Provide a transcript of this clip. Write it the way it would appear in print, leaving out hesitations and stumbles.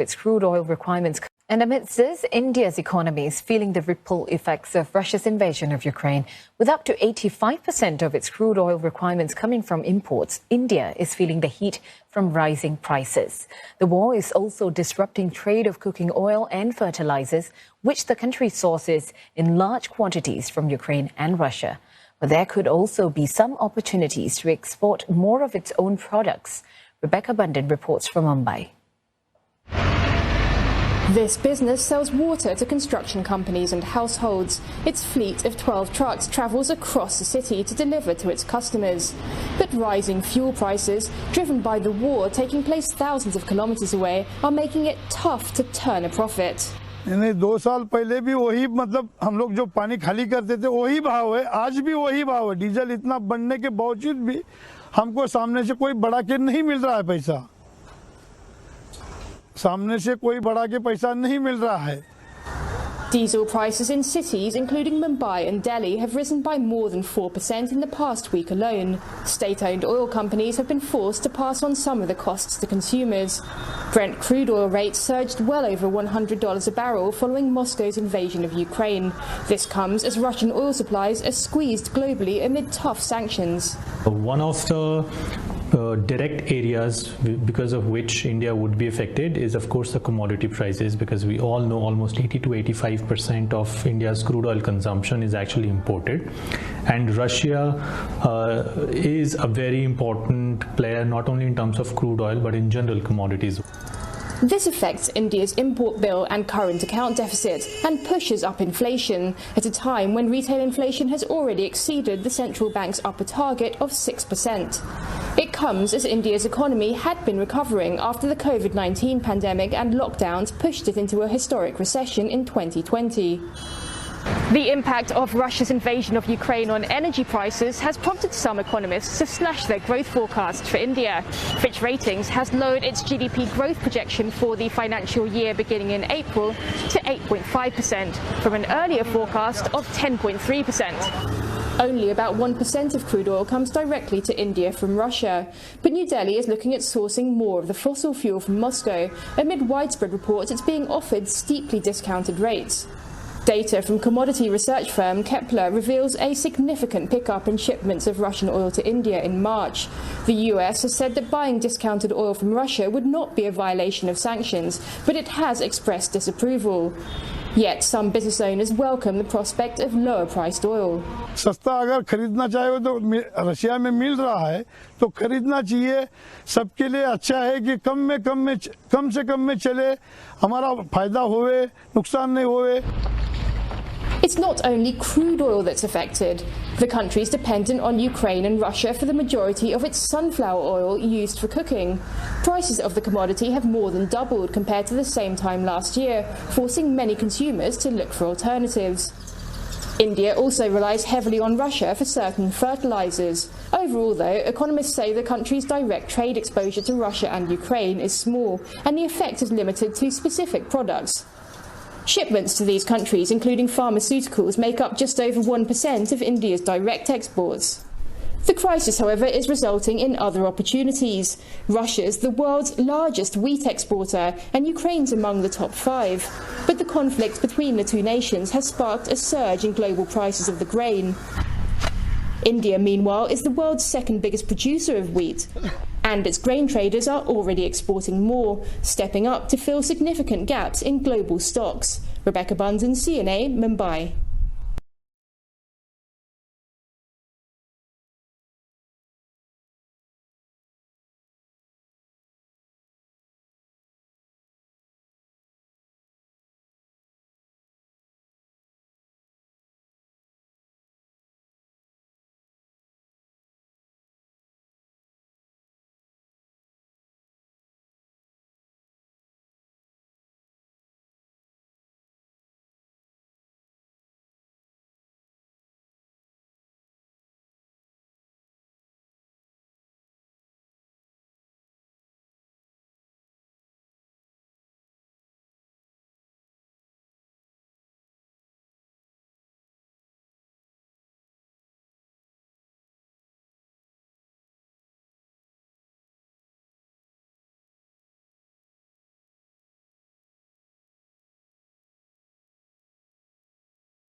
its crude oil requirements. And amidst this, India's economy is feeling the ripple effects of Russia's invasion of Ukraine. With up to 85% of its crude oil requirements coming from imports, India is feeling the heat from rising prices. The war is also disrupting trade of cooking oil and fertilizers, which the country sources in large quantities from Ukraine and Russia. But there could also be some opportunities to export more of its own products. Rebecca Bundhun reports from Mumbai. This business sells water to construction companies and households. Its fleet of 12 trucks travels across the city to deliver to its customers. But rising fuel prices, driven by the war taking place thousands of kilometers away, are making it tough to turn a profit. 2 साल पहले भी वही मतलब हम लोग जो पानी खाली करते थे वही भाव है, आज भी वही भाव है। डीजल इतना बढ़ने के बावजूद भी हमको सामने से कोई बढ़ा के नहीं मिल रहा है पैसा। सामने से कोई बढ़ा के पैसा नहीं मिल रहा है। Diesel prices in cities including Mumbai and Delhi have risen by more than 4% in the past week alone. State-owned oil companies have been forced to pass on some of the costs to consumers. Brent crude oil rates surged well over $100 a barrel following Moscow's invasion of Ukraine. This comes as Russian oil supplies are squeezed globally amid tough sanctions. One of the direct areas because of which India would be affected is of course the commodity prices, because we all know almost 80 to 85% of India's crude oil consumption is actually imported, and Russia is a very important player not only in terms of crude oil but in general commodities. This affects India's import bill and current account deficit and pushes up inflation at a time when retail inflation has already exceeded the central bank's upper target of 6%. It comes as India's economy had been recovering after the COVID-19 pandemic and lockdowns pushed it into a historic recession in 2020. The impact of Russia's invasion of Ukraine on energy prices has prompted some economists to slash their growth forecast for India. Fitch Ratings has lowered its GDP growth projection for the financial year beginning in April to 8.5% from an earlier forecast of 10.3%. Only about 1% of crude oil comes directly to India from Russia, but New Delhi is looking at sourcing more of the fossil fuel from Moscow amid widespread reports it's being offered steeply discounted rates. Data from commodity research firm Kepler reveals a significant pickup in shipments of Russian oil to India in March. The US has said that buying discounted oil from Russia would not be a violation of sanctions, but it has expressed disapproval. Yet some business owners welcome the prospect of lower-priced oil. सस्ता अगर खरीदना चाहे तो Russia में मिल रहा है तो खरीदना चाहिए। सबके लिए अच्छा है कि कम से कम में चले, हमारा फायदा होवे, नुकसान नहीं होवे। It's not only crude oil that's affected. The country is dependent on Ukraine and Russia for the majority of its sunflower oil used for cooking. Prices of the commodity have more than doubled compared to the same time last year, forcing many consumers to look for alternatives. India also relies heavily on Russia for certain fertilisers. Overall, though, economists say the country's direct trade exposure to Russia and Ukraine is small, and the effect is limited to specific products. Shipments to these countries, including pharmaceuticals, make up just over 1% of India's direct exports. The crisis, however, is resulting in other opportunities. Russia's the world's largest wheat exporter, and Ukraine's among the top 5. But the conflict between the two nations has sparked a surge in global prices of the grain. India, meanwhile, is the world's second biggest producer of wheat, and its grain traders are already exporting more, stepping up to fill significant gaps in global stocks. Rebecca Bundhun, CNA, Mumbai.